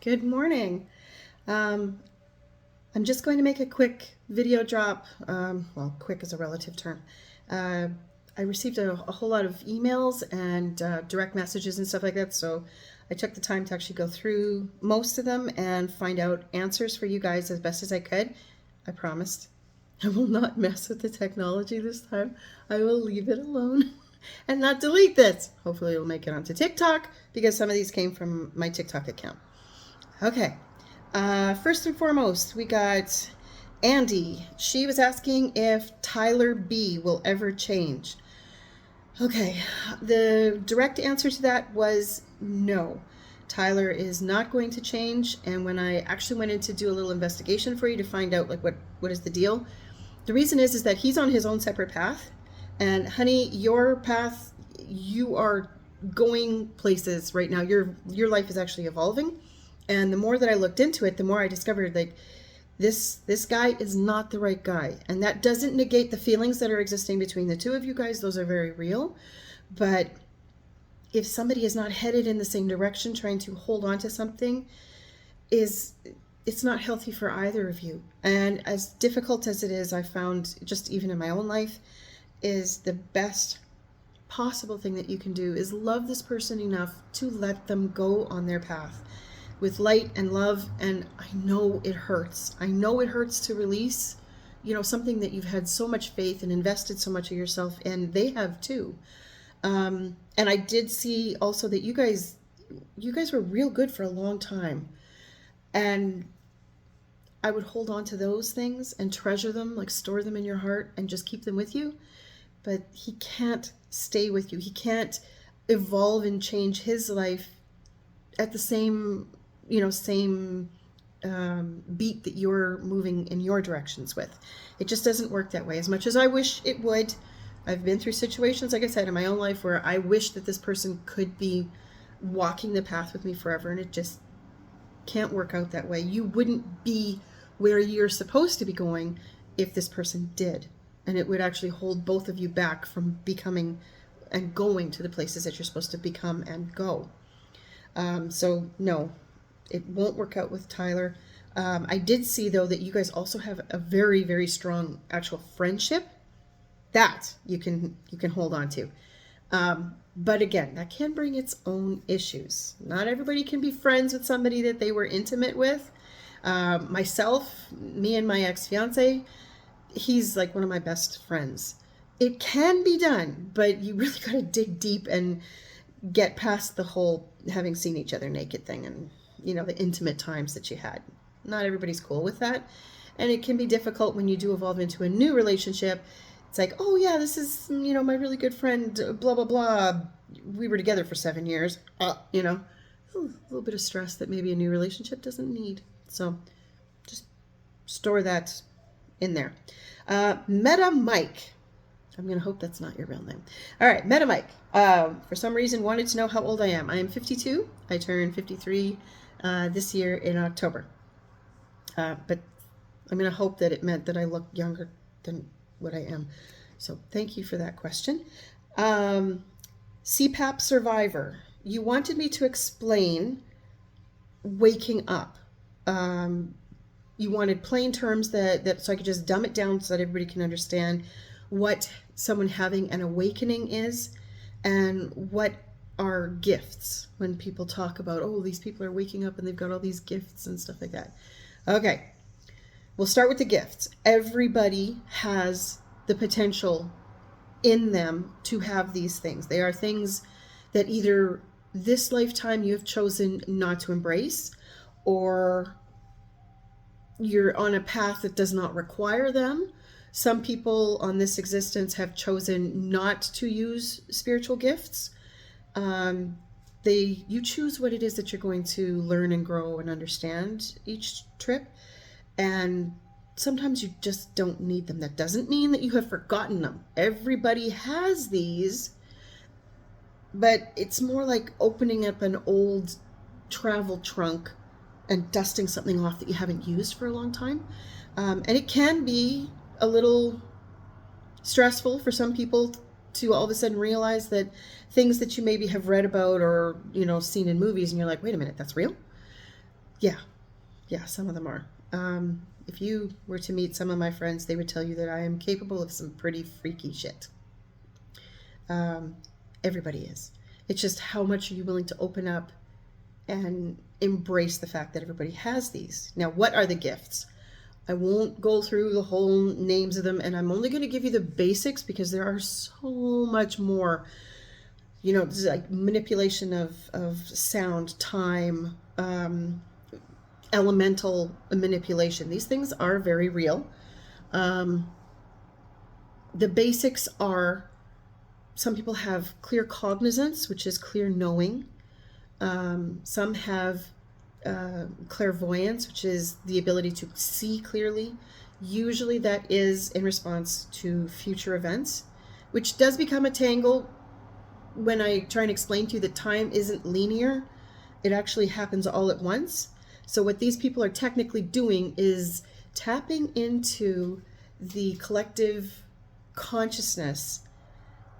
Good morning. Um, I'm just going to make a quick video drop. Well, quick is a relative term. Uh, I received a whole lot of emails and direct messages and stuff like that, so I took the time to actually go through most of them and find out answers for you guys as best as I could. I promised. I will not mess with the technology this time. I will leave it alone and not delete this. Hopefully it'll make it onto TikTok because some of these came from my TikTok account. Okay. First and foremost, we got Andy. She was asking if Tyler B will ever change. Okay. The direct answer to that was no. Tyler is not going to change. And when I actually went in to do a little investigation for you to find out like what is the deal, the reason is that he's on his own separate path. And honey, your path, you are going places right now. Your life is actually evolving. And the more that I looked into it, the more I discovered like this guy is not the right guy. And that doesn't negate the feelings that are existing between the two of you guys. Those are very real. But if somebody is not headed in the same direction, trying to hold on to something, it's not healthy for either of you. And as difficult as it is, I found just even in my own life, is the best possible thing that you can do is love this person enough to let them go on their path with light and love. And I know it hurts. I know it hurts to release, something that you've had so much faith and invested so much of yourself in. They have too. And I did see also that you guys were real good for a long time. And I would hold on to those things and treasure them, like store them in your heart and just keep them with you. But he can't stay with you. He can't evolve and change his life at the same beat that you're moving in your directions with. It just doesn't work that way. As much as I wish it would, I've been through situations, like I said, in my own life where I wish that this person could be walking the path with me forever, and it just can't work out that way. You wouldn't be where you're supposed to be going if this person did. And it would actually hold both of you back from becoming and going to the places that you're supposed to become and go. So no, it won't work out with Tyler. I did see though that you guys also have a very, very strong actual friendship that you can hold on to. But again, that can bring its own issues. Not everybody can be friends with somebody that they were intimate with. Myself, me and my ex-fiance, he's like one of my best friends. It can be done, but you really got to dig deep and get past the whole having seen each other naked thing and, the intimate times that you had. Not everybody's cool with that. And it can be difficult when you do evolve into a new relationship. It's like, oh yeah, this is, my really good friend, blah, blah, blah. We were together for 7 years, a little bit of stress that maybe a new relationship doesn't need. So just store that in there. Meta Mike. I'm going to hope that's not your real name. All right, Meta Mike. For some reason, wanted to know how old I am. I am 52. I turned 53 this year in October. But I'm going to hope that it meant that I look younger than what I am. So thank you for that question. CPAP survivor. You wanted me to explain waking up. You wanted plain terms that so I could just dumb it down so that everybody can understand what someone having an awakening is and what are gifts when people talk about, oh, these people are waking up and they've got all these gifts and stuff like that. Okay, we'll start with the gifts. Everybody has the potential in them to have these things. They are things that either this lifetime you have chosen not to embrace, or you're on a path that does not require them. Some people on this existence have chosen not to use spiritual gifts. You choose what it is that you're going to learn and grow and understand each trip. And sometimes you just don't need them. That doesn't mean that you have forgotten them. Everybody has these, but it's more like opening up an old travel trunk and dusting something off that you haven't used for a long time. And it can be a little stressful for some people to all of a sudden realize that things that you maybe have read about or, seen in movies, and you're like, wait a minute, that's real? Yeah, yeah, some of them are. If you were to meet some of my friends, they would tell you that I am capable of some pretty freaky shit. Um, Everybody is. It's just how much are you willing to open up and embrace the fact that everybody has these. Now, what are the gifts? I won't go through the whole names of them, and I'm only going to give you the basics because there are so much more. You know, this is like manipulation of sound, time, elemental manipulation. These things are very real. Um, the basics are, some people have clear cognizance, which is clear knowing. Some have clairvoyance, which is the ability to see clearly. Usually that is in response to future events, which does become a tangle when I try and explain to you that time isn't linear. It actually happens all at once. So what these people are technically doing is tapping into the collective consciousness,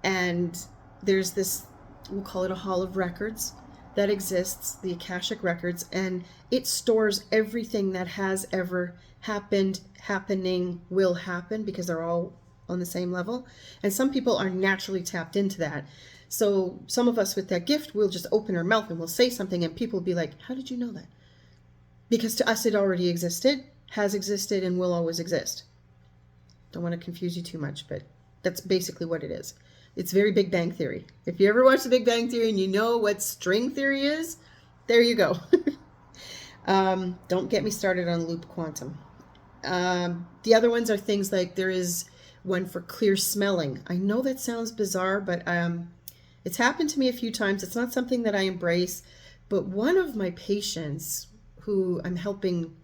and there's this, we'll call it a hall of records that exists, the Akashic Records, and it stores everything that has ever happened, happening, will happen, because they're all on the same level. And some people are naturally tapped into that. So some of us with that gift, we'll just open our mouth and we'll say something and people will be like, how did you know that? Because to us it already existed, has existed, and will always exist. Don't want to confuse you too much, but that's basically what it is. It's very Big Bang Theory. If you ever watch the Big Bang Theory and you know what string theory is, there you go. Don't get me started on loop quantum. The other ones are things like, there is one for clear smelling. I know that sounds bizarre, but it's happened to me a few times. It's not something that I embrace, but one of my patients who I'm helping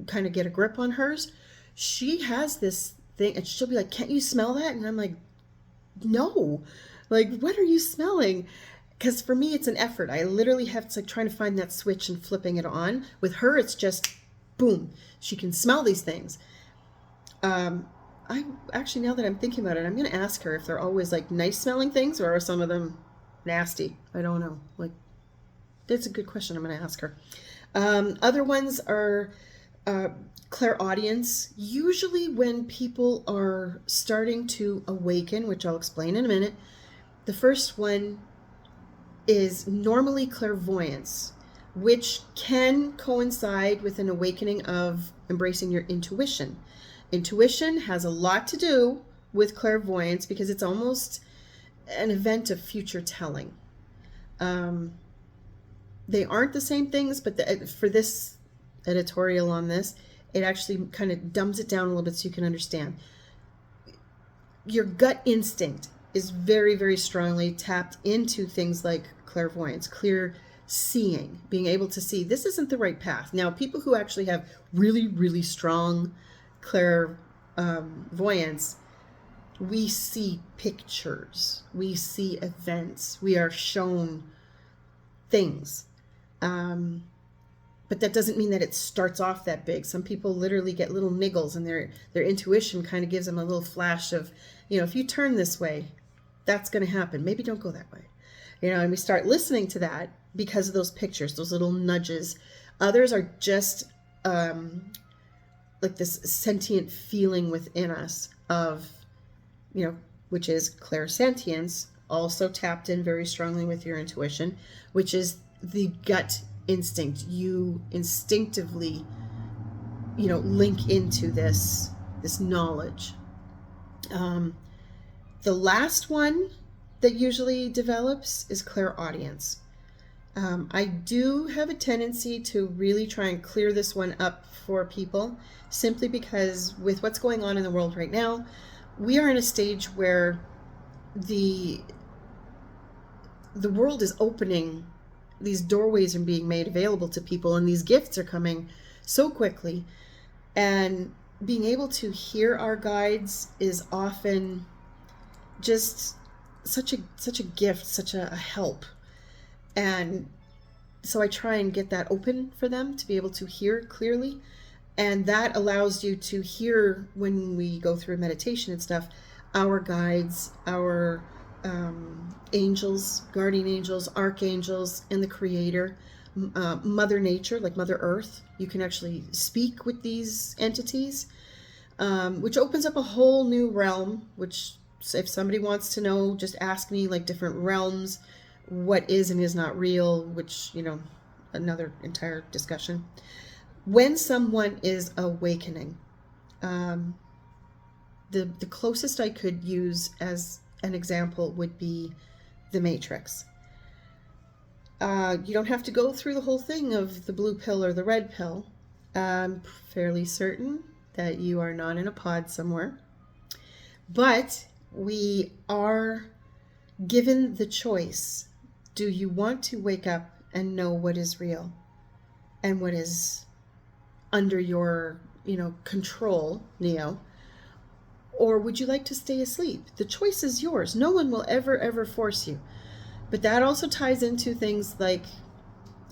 kind of get a grip on hers, she has this thing and she'll be like, can't you smell that? And I'm like, no, like, what are you smelling? Because for me, it's an effort. I literally have to, like, trying to find that switch and flipping it on. With her, it's just boom. She can smell these things. I actually, now that I'm thinking about it, I'm going to ask her if they're always like nice smelling things or are some of them nasty. I don't know. Like, that's a good question. I'm going to ask her. Other ones are clairaudience. Usually when people are starting to awaken, which I'll explain in a minute, the first one is normally clairvoyance, which can coincide with an awakening of embracing your intuition. Intuition has a lot to do with clairvoyance because it's almost an event of future telling. They aren't the same things, but for this editorial on this, it actually kind of dumbs it down a little bit so you can understand. Your gut instinct is very, very strongly tapped into things like clairvoyance, clear seeing, being able to see this isn't the right path. Now, people who actually have really, really strong clairvoyance, we see pictures, we see events, we are shown things. But that doesn't mean that it starts off that big. Some people literally get little niggles and their intuition kind of gives them a little flash of, you know, if you turn this way, that's going to happen. Maybe don't go that way. You know, and we start listening to that because of those pictures, those little nudges. Others are just like this sentient feeling within us of, you know, which is clairsentience, also tapped in very strongly with your intuition, which is the gut instinct. You instinctively, you know, link into this knowledge. The last one that usually develops is clairaudience. I do have a tendency to really try and clear this one up for people, simply because with what's going on in the world right now, we are in a stage where the world is opening, these doorways are being made available to people, and these gifts are coming so quickly, and being able to hear our guides is often just such a gift, such a help. And so I try and get that open for them to be able to hear clearly, and that allows you to hear, when we go through meditation and stuff, our guides, our angels, guardian angels, archangels, and the Creator Mother Nature, like Mother Earth. You can actually speak with these entities, which opens up a whole new realm, which if somebody wants to know, just ask me, like different realms, what is and is not real, which, another entire discussion. When someone is awakening, the closest I could use as an example would be the Matrix. You don't have to go through the whole thing of the blue pill or the red pill. I'm fairly certain that you are not in a pod somewhere. But we are given the choice. Do you want to wake up and know what is real and what is under your, control, Neo? Or would you like to stay asleep? The choice is yours. No one will ever force you. But that also ties into things like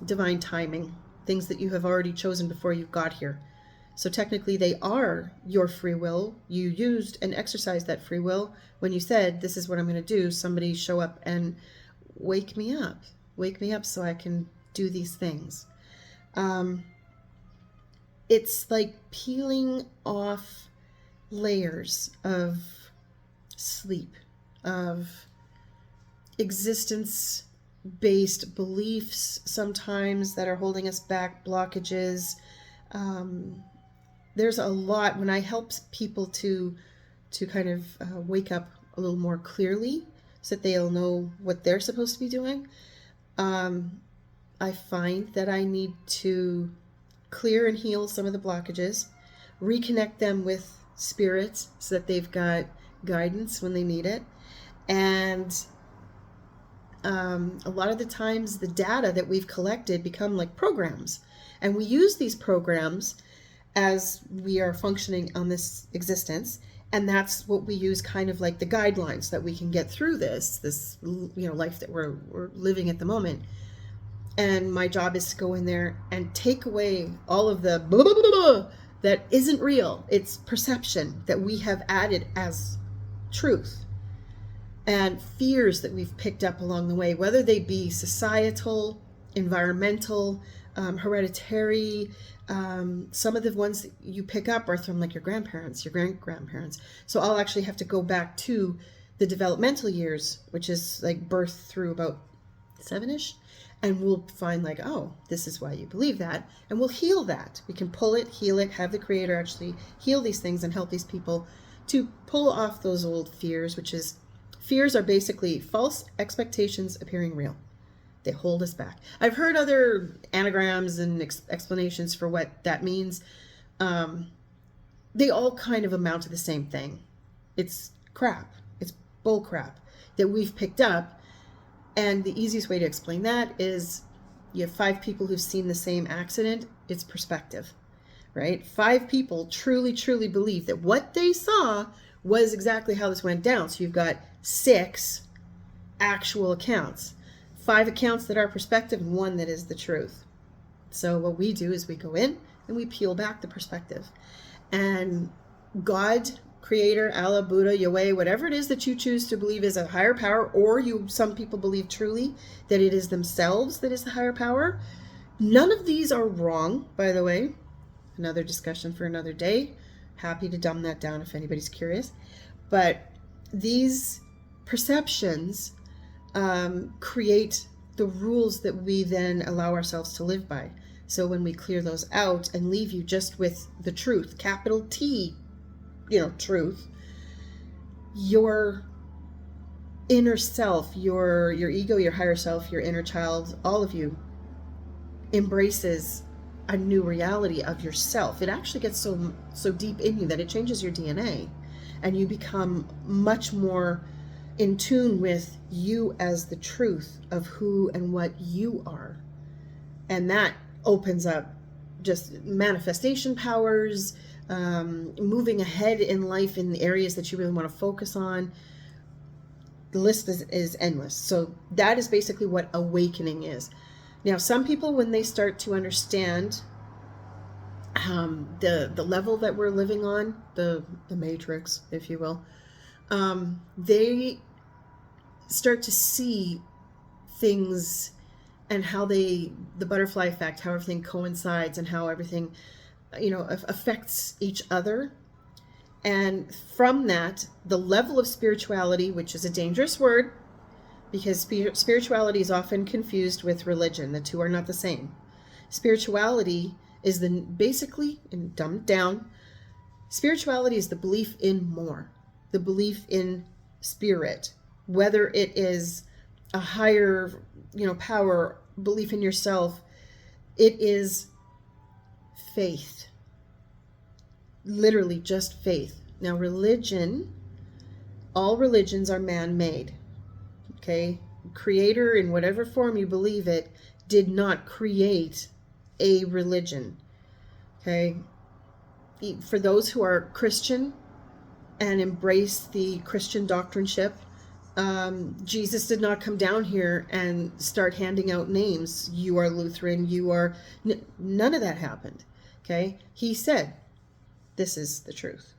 divine timing, things that you have already chosen before you got here. So technically they are your free will. You used and exercised that free will when you said, this is what I'm going to do. Somebody show up and wake me up. Wake me up so I can do these things. It's like peeling off layers of sleep, of existence-based beliefs sometimes that are holding us back, blockages. There's a lot. When I help people to kind of wake up a little more clearly so that they'll know what they're supposed to be doing, I find that I need to clear and heal some of the blockages, reconnect them with spirits so that they've got guidance when they need it. And a lot of the times the data that we've collected become like programs, and we use these programs as we are functioning on this existence, and that's what we use kind of like the guidelines that we can get through this life that we're living at the moment. And my job is to go in there and take away all of the blah, blah, blah, blah, that isn't real. It's perception that we have added as truth, and fears that we've picked up along the way, whether they be societal, environmental, hereditary. Some of the ones that you pick up are from like your grandparents, your great-grandparents. So I'll actually have to go back to the developmental years, which is like birth through about 7-ish. And we'll find like, oh, this is why you believe that. And we'll heal that. We can pull it, heal it, have the Creator actually heal these things and help these people to pull off those old fears, which is, fears are basically false expectations appearing real. They hold us back. I've heard other anagrams and explanations for what that means. They all kind of amount to the same thing. It's crap. It's bull crap that we've picked up. And the easiest way to explain that is you have 5 people who've seen the same accident. It's perspective, right? 5 people truly believe that what they saw was exactly how this went down. So you've got 6 actual accounts, 5 accounts that are perspective and 1 that is the truth. So what we do is we go in and we peel back the perspective. And God, Creator, Allah, Buddha, Yahweh, whatever it is that you choose to believe is a higher power, or some people believe truly that it is themselves that is the higher power. None of these are wrong, by the way. Another discussion for another day. Happy to dumb that down if anybody's curious. But these perceptions create the rules that we then allow ourselves to live by. So when we clear those out and leave you just with the truth, capital T, truth, your inner self, your ego, your higher self, your inner child, all of you embraces a new reality of yourself. It actually gets so deep in you that it changes your DNA, and you become much more in tune with you as the truth of who and what you are. And that opens up just manifestation powers, moving ahead in life in the areas that you really want to focus on. The list is endless. So that is basically what awakening is. Now, some people, when they start to understand the level that we're living on, the matrix, if you will, they start to see things and how the butterfly effect, how everything coincides and how everything, affects each other. And from that, the level of spirituality, which is a dangerous word because spirituality is often confused with religion. The two are not the same. Spirituality is basically, and dumbed down, spirituality is the belief in more, the belief in spirit, whether it is a higher, power, belief in yourself. It is faith, literally just faith. Now, religion, all religions are man-made, okay? Creator, in whatever form you believe it, did not create a religion, okay? For those who are Christian and embrace the Christian doctrineship, Jesus did not come down here and start handing out names. You are Lutheran, you are... None of that happened, okay? He said, this is the truth.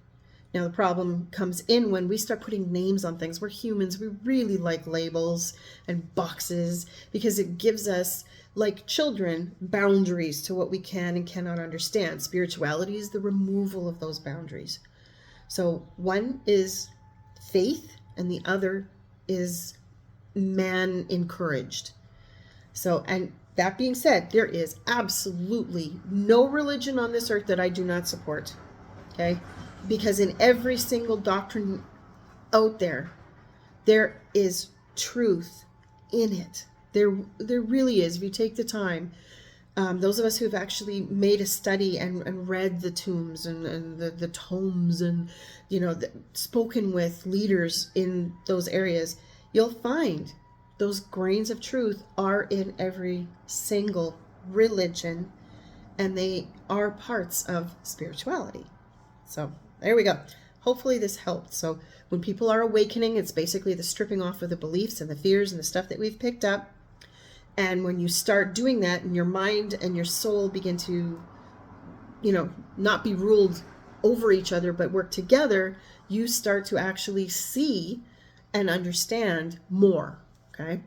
Now, the problem comes in when we start putting names on things. We're humans. We really like labels and boxes because it gives us, like children, boundaries to what we can and cannot understand. Spirituality is the removal of those boundaries. So one is faith and the other is man encouraged. So, and that being said, there is absolutely no religion on this earth that I do not support. Okay? Because in every single doctrine out there, there is truth in it. There really is. If you take the time, those of us who've actually made a study and read the tombs and the tomes and, spoken with leaders in those areas, you'll find those grains of truth are in every single religion, and they are parts of spirituality. So there we go. Hopefully this helped. So when people are awakening, it's basically the stripping off of the beliefs and the fears and the stuff that we've picked up. And when you start doing that and your mind and your soul begin to, not be ruled over each other, but work together, you start to actually see and understand more. Okay.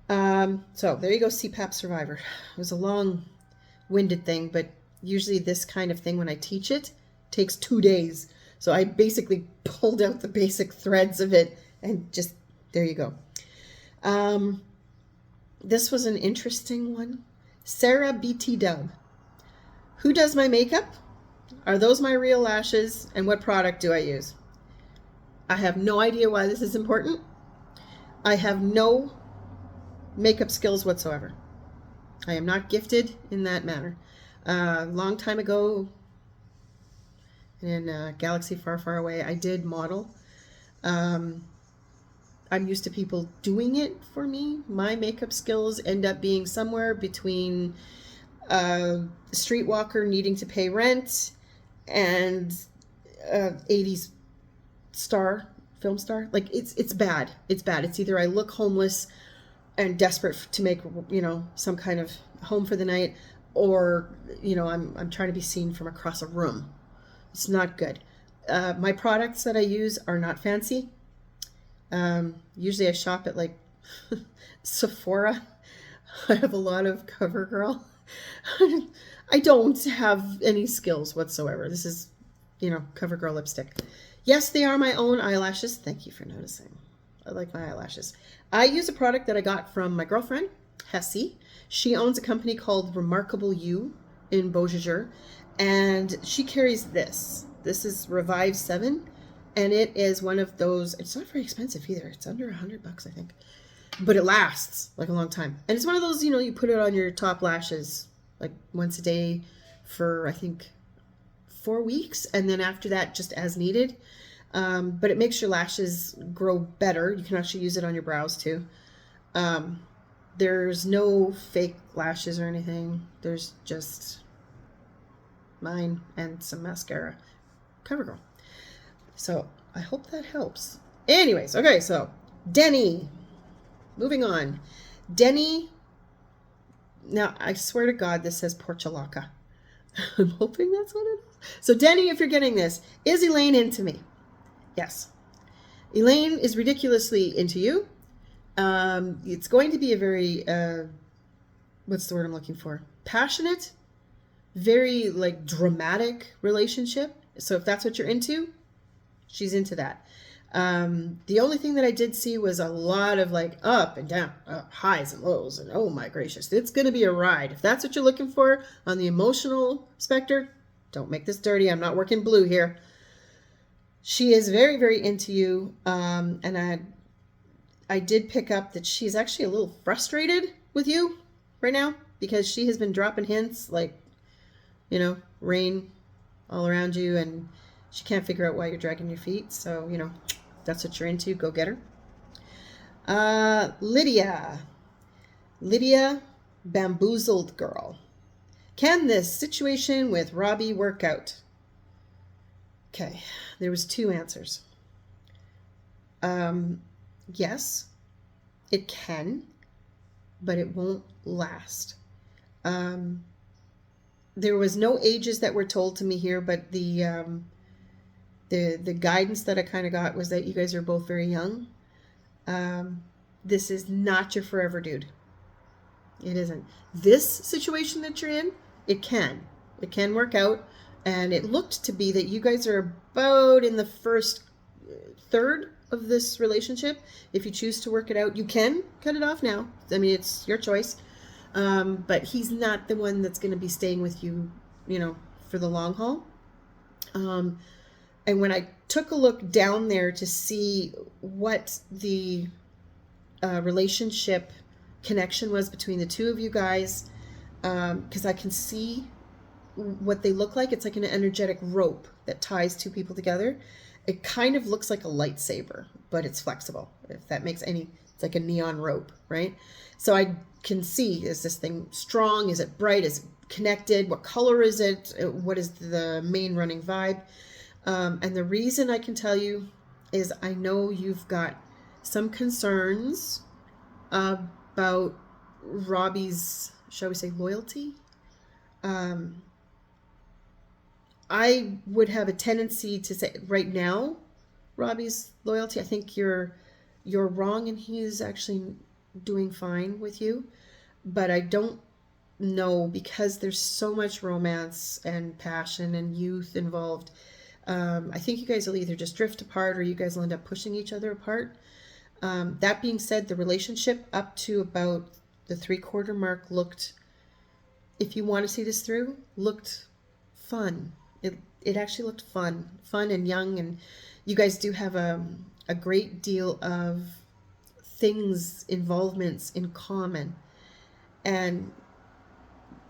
So there you go. CPAP survivor. It was a long-winded thing, but usually this kind of thing, when I teach it, takes 2 days. So I basically pulled out the basic threads of it and just, there you go. This was an interesting one. Sarah BT Dub. Who does my makeup? Are those my real lashes? And what product do I use? I have no idea why this is important. I have no makeup skills whatsoever. I am not gifted in that manner. A long time ago, in a galaxy far, far away, I did model. I'm used to people doing it for me. My makeup skills end up being somewhere between a streetwalker needing to pay rent and 80s film star. Like it's bad. It's bad. It's either I look homeless and desperate to make, some kind of home for the night, or, I'm trying to be seen from across a room. It's not good. My products that I use are not fancy. Usually I shop at like Sephora. I have a lot of CoverGirl. I don't have any skills whatsoever. This is, CoverGirl lipstick. Yes, they are my own eyelashes. Thank you for noticing. I like my eyelashes. I use a product that I got from my girlfriend, Hessie. She owns a company called Remarkable You in Beausejour, and she carries this. This is Revive 7. And it is one of those, it's not very expensive either. It's under $100, I think. But it lasts like a long time. And it's one of those, you put it on your top lashes like once a day for, I think, 4 weeks. And then after that, just as needed. But it makes your lashes grow better. You can actually use it on your brows too. There's no fake lashes or anything. There's just mine and some mascara. CoverGirl. So I hope that helps. Anyways, okay, so Denny. Moving on. Denny. Now, I swear to God, this says Portulaca. I'm hoping that's what it is. So Denny, if you're getting this, is Elaine into me? Yes. Elaine is ridiculously into you. It's going to be a very what's the word I'm looking for? Passionate, very like dramatic relationship. So if that's what you're into, she's into that. The only thing that I did see was a lot of like up and down, highs and lows, and oh my gracious, it's going to be a ride. If that's what you're looking for on the emotional spectrum, don't make this dirty. I'm not working blue here. She is very, very into you. And I did pick up that she's actually a little frustrated with you right now because she has been dropping hints like, you know, rain all around you, and she can't figure out why you're dragging your feet. So, you know, that's what you're into. Go get her. Lydia, bamboozled girl. Can this situation with Robbie work out? Okay, there was 2 answers. Yes, it can, but it won't last. There was no ages that were told to me here, but the guidance that I kind of got was that you guys are both very young. This is not your forever dude. It isn't. This situation that you're in, it can work out. And it looked to be that you guys are about in the first third of this relationship. If you choose to work it out, you can cut it off now. I mean, it's your choice. But he's not the one that's going to be staying with you, you know, for the long haul. And when I took a look down there to see what the relationship connection was between the 2 of you guys, because I can see what they look like. It's like an energetic rope that ties 2 people together. It kind of looks like a lightsaber, but it's flexible. If that makes any, it's like a neon rope, right? So I can see, is this thing strong? Is it bright? Is it connected? What color is it? What is the main running vibe? And the reason I can tell you is I know you've got some concerns about Robbie's, shall we say, loyalty. I would have a tendency to say right now, Robbie's loyalty, I think you're wrong and he's actually doing fine with you. But I don't know, because there's so much romance and passion and youth involved. I think you guys will either just drift apart or you guys will end up pushing each other apart. That being said, the relationship up to about the 3/4 mark looked, if you want to see this through, looked fun. It actually looked fun and young, and you guys do have a great deal of things, involvements in common, and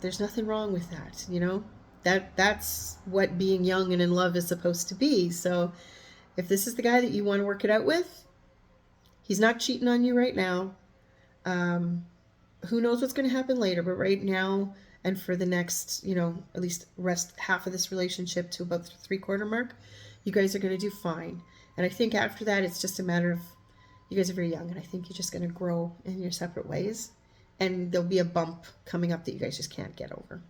there's nothing wrong with that, you know. That's what being young and in love is supposed to be. So if this is the guy that you want to work it out with, he's not cheating on you right now. Who knows what's going to happen later, but right now, and for the next, you know, at least rest half of this relationship to about the 3/4 mark, you guys are going to do fine. And I think after that, it's just a matter of, you guys are very young, and I think you're just going to grow in your separate ways. And there'll be a bump coming up that you guys just can't get over.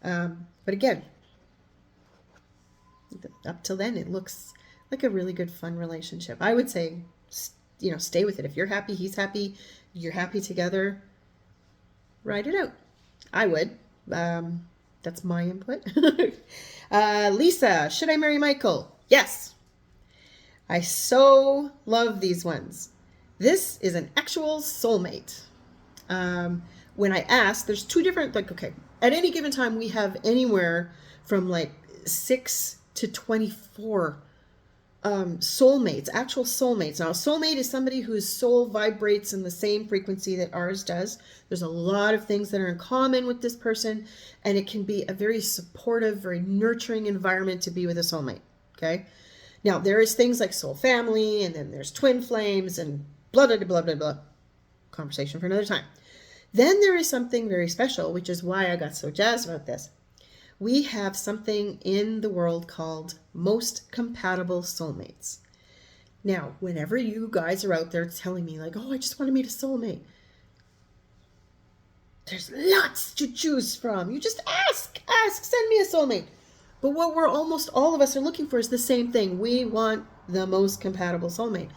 But again, up till then, it looks like a really good, fun relationship. I would say, you know, stay with it. If you're happy, he's happy, you're happy together, ride it out. I would. That's my input. Lisa, should I marry Michael? Yes. I so love these ones. This is an actual soulmate. When I asked, there's 2 different, like, okay, at any given time, we have anywhere from like 6 to 24 soulmates, actual soulmates. Now, a soulmate is somebody whose soul vibrates in the same frequency that ours does. There's a lot of things that are in common with this person, and it can be a very supportive, very nurturing environment to be with a soulmate, okay? Now, there is things like soul family, and then there's twin flames, and blah, blah, blah, blah, blah. Conversation for another time. Then there is something very special, which is why I got so jazzed about this. We have something in the world called most compatible soulmates. Now, whenever you guys are out there telling me like, oh, I just want to meet a soulmate, there's lots to choose from. You just ask, send me a soulmate. But what we're almost all of us are looking for is the same thing. We want the most compatible soulmate.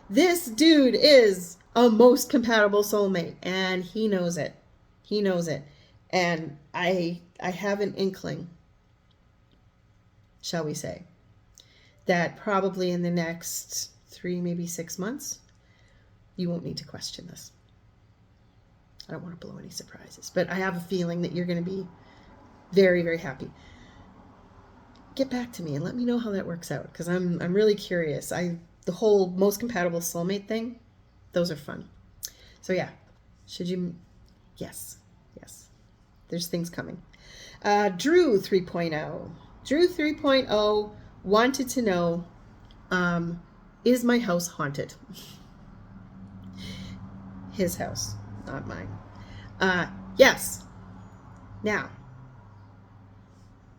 This dude is a most compatible soulmate, and he knows it. He knows it. And I have an inkling, shall we say, that probably in the next 3, maybe 6 months, you won't need to question this. I don't want to blow any surprises, but I have a feeling that you're going to be very, very happy. Get back to me and let me know how that works out, because I'm really curious. The whole most compatible soulmate thing, those are fun. So yeah, yes, there's things coming. Drew 3.0. Drew 3.0 wanted to know, is my house haunted? His house, not mine. Yes. Now,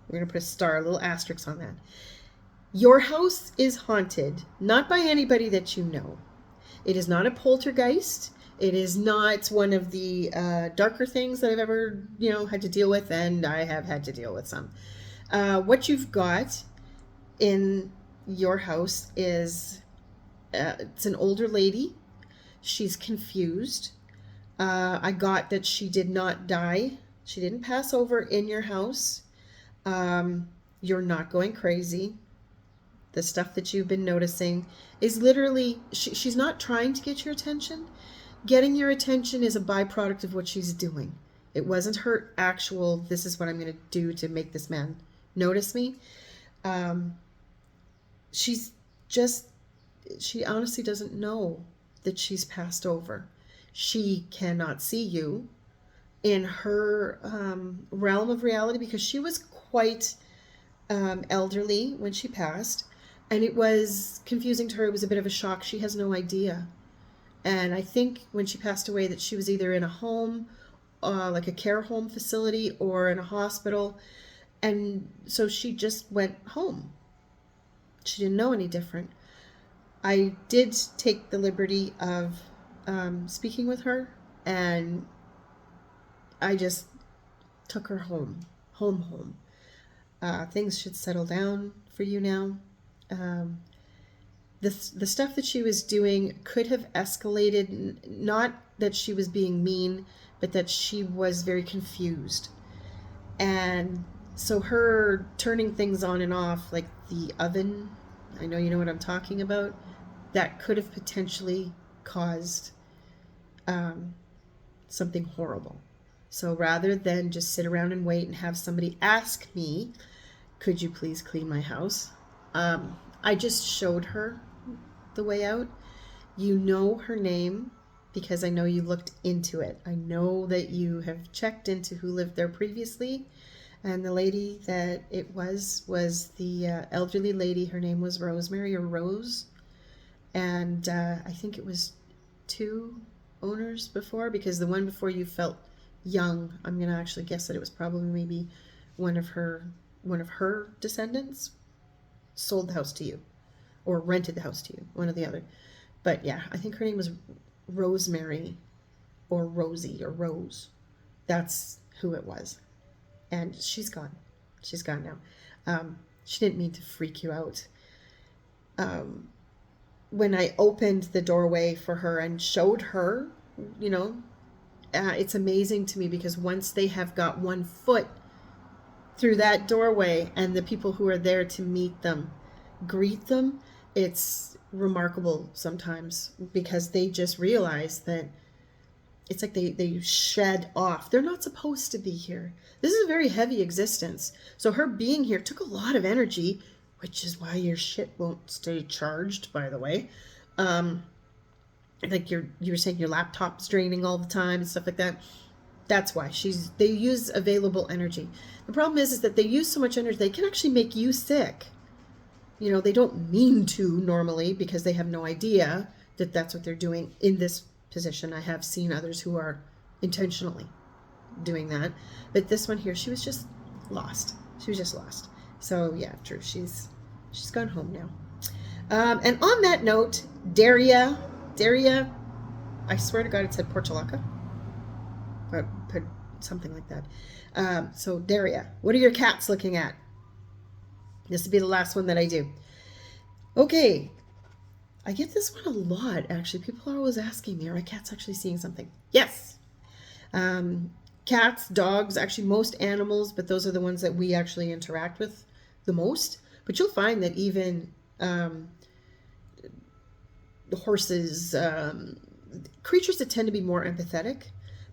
we're going to put a little asterisk on that. Your house is haunted, not by anybody that you know. It is not a poltergeist. It is not one of the darker things that I've ever, had to deal with, and I have had to deal with some. What you've got in your house is it's an older lady. She's confused. I got that she did not die. She didn't pass over in your house. You're not going crazy. The stuff that you've been noticing is literally, she's not trying to get your attention. Getting your attention is a byproduct of what she's doing. It wasn't her actual, this is what I'm going to do to make this man notice me. She honestly doesn't know that she's passed over. She cannot see you in her realm of reality, because she was quite elderly when she passed, and it was confusing to her. It was a bit of a shock. She has no idea. And I think when she passed away that she was either in a home, like a care home facility, or in a hospital. And so she just went home. She didn't know any different. I did take the liberty of speaking with her, and I just took her home. Things should settle down for you now. The stuff that she was doing could have escalated, not that she was being mean, but that she was very confused. And so her turning things on and off, like the oven, I know you know what I'm talking about, that could have potentially caused something horrible. So rather than just sit around and wait and have somebody ask me, could you please clean my house? I just showed her the way out. You know her name because I know you looked into it. I know that you have checked into who lived there previously, and the lady that it was the elderly lady. Her name was Rosemary, or Rose, and I think it was 2 owners before, because the one before you felt young. I'm gonna actually guess that it was probably maybe one of her descendants sold the house to you, or rented the house to you, one or the other. But yeah, I think her name was Rosemary, or Rosie, or Rose. That's who it was. And she's gone. She's gone now. She didn't mean to freak you out. When I opened the doorway for her and showed her, it's amazing to me, because once they have got one foot through that doorway and the people who are there to meet them, greet them, it's remarkable sometimes, because they just realize that it's like they shed off. They're not supposed to be here. This is a very heavy existence. So her being here took a lot of energy, which is why your shit won't stay charged, by the way. Like you were saying, your laptop's draining all the time and stuff like that. That's why they use available energy. The problem is that they use so much energy, they can actually make you sick. They don't mean to normally, because they have no idea that that's what they're doing in this position. I have seen others who are intentionally doing that. But this one here, she was just lost. So yeah, true. She's gone home now. And on that note, Daria, I swear to God it said Portulaca. Or something like that. So Daria, what are your cats looking at? This will be the last one that I do. Okay. I get this one a lot, actually. People are always asking me, are my cats actually seeing something? Yes. cats, dogs, actually most animals, but those are the ones that we actually interact with the most. But you'll find that even the horses, creatures that tend to be more empathetic,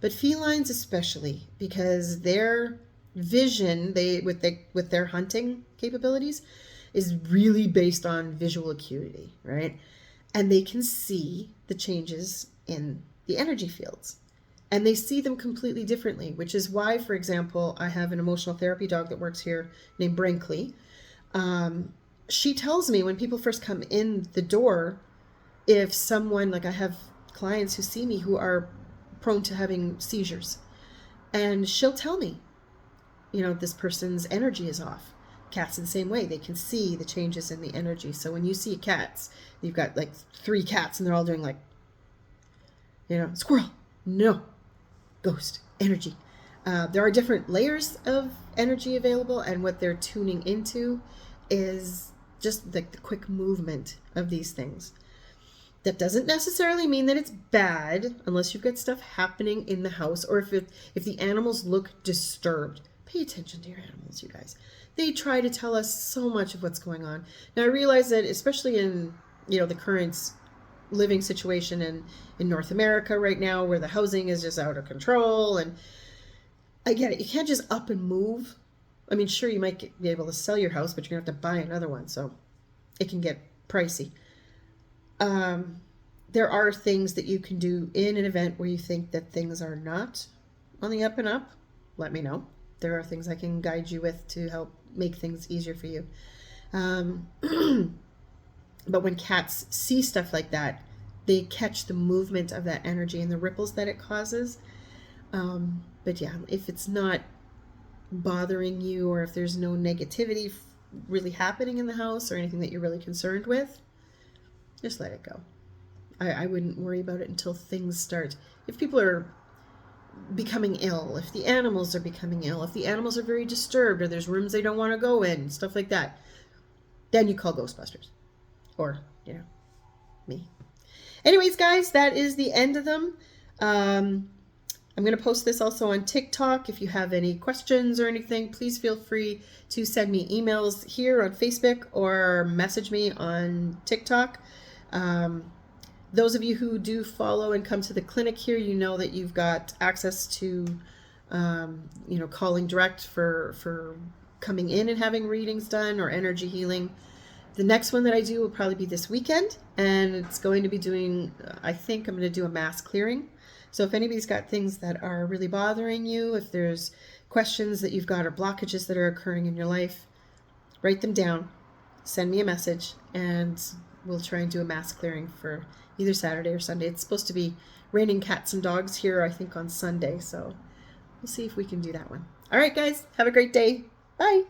but felines especially, because their vision, with their hunting capabilities, is really based on visual acuity, right? And they can see the changes in the energy fields. And they see them completely differently, which is why, for example, I have an emotional therapy dog that works here named Brinkley. She tells me when people first come in the door, if someone, like I have clients who see me who are prone to having seizures, and she'll tell me, this person's energy is off. Cats in the same way, they can see the changes in the energy. So when you see cats, you've got like 3 cats and they're all doing like, squirrel, no, ghost, energy. There are different layers of energy available, and what they're tuning into is just like the quick movement of these things. That doesn't necessarily mean that it's bad unless you've got stuff happening in the house, or if the animals look disturbed. Pay attention to your animals, you guys. They try to tell us so much of what's going on. Now I realize that especially in the current living situation in North America right now, where the housing is just out of control, and I get it, you can't just up and move. I mean, sure, you might be able to sell your house, but you're gonna have to buy another one, so it can get pricey. There are things that you can do in an event where you think that things are not on the up and up. Let me know. There are things I can guide you with to help make things easier for you. But when cats see stuff like that, they catch the movement of that energy and the ripples that it causes. But yeah, if it's not bothering you, or if there's no negativity really happening in the house or anything that you're really concerned with, just let it go. I wouldn't worry about it until things start. If people are becoming ill, if the animals are becoming ill, if the animals are very disturbed, or there's rooms they don't want to go in, stuff like that, then you call Ghostbusters. Or, me. Anyways, guys, that is the end of them. I'm going to post this also on TikTok. If you have any questions or anything, please feel free to send me emails here on Facebook or message me on TikTok. Those of you who do follow and come to the clinic here, you know that you've got access to, calling direct for coming in and having readings done or energy healing. The next one that I do will probably be this weekend, and it's going to be doing, I think I'm going to do a mass clearing. So if anybody's got things that are really bothering you, if there's questions that you've got or blockages that are occurring in your life, write them down, send me a message, and we'll try and do a mass clearing for either Saturday or Sunday. It's supposed to be raining cats and dogs here, I think, on Sunday, so we'll see if we can do that one. All right, guys, have a great day. Bye.